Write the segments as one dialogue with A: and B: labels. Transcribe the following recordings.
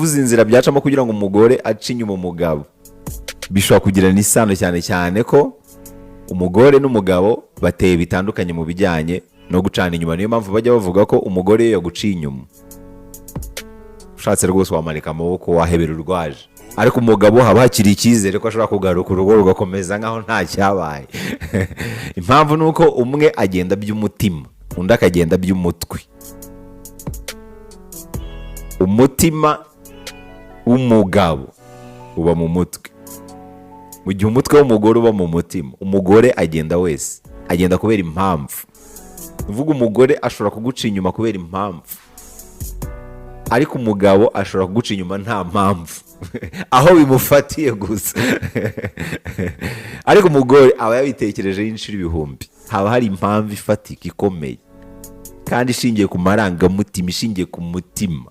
A: mvuze inzira byacamo kugira ngo umugore ace inyuma umugabo, bishobora kugirana isano cyane cyane ko umugore n'umugabo bateye bitandukanye mu bijyanye no gucana inyuma. Niyo mpamvu bajya bavuga ko umugore iyo yaguciye inyuma ushatse rwose wamanika amaboko wahebera urwaje, ariko umugabo haba hakiri icyizere ko ashobora kugaruka urugo rugakomeza nkaho nta cyabaye. Impamvu ni uko umwe agenda by'umutima, undi akagenda by'umutwe. Umutima w'umugabo uba mu mutwe, mu gihe umutwe w'umugore uba mu mutima. Umugore agenda wese, agenda kubera impamvu. Uvuga umugore ashobora kuguca inyuma kubera impamvu, ariko umugabo ashobora kuguca inyuma nta mpamvu aho bimufatiye gusa. Ariko umugore aba yabitekerejeho inshuro ibihumbi, haba hari impamvu ifatika ikomeye kandi ishingiye ku marangamutima, ishingiye ku mutima.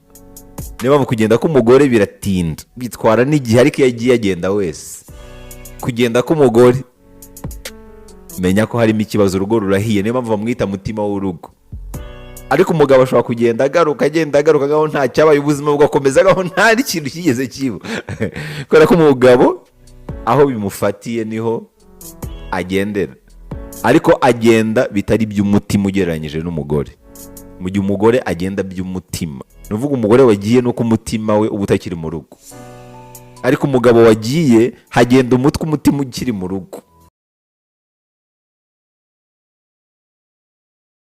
A: Niyo mpamvu kugenda k'umugore biratinda, bitwara n'igihe, ariko iyo agiye agenda wese. Kugenda k'umugore menya ko harimo ikibazo, urugo rurahiye. Niyo mpamvu bamwita mutima w'urugo. Ariko umugabo ashobora kugenda agaruka, agenda agaruka ngaho nta cyabaye, ubuzima bugakomeza ngaho nta n'ikintu kigeze kiba. Kubera ko umugabo aho bimufatiye niho agendera, ariko agenda bitari by'umutima ugereranyije n'umugore. Mu gihe umugore agenda by'umutima, ni uvuga umugore wagiye nuko umutima we uba utakiri mu rugo, ariko umugabo wagiye hagenda umutwe, umutima ukiri mu rugo.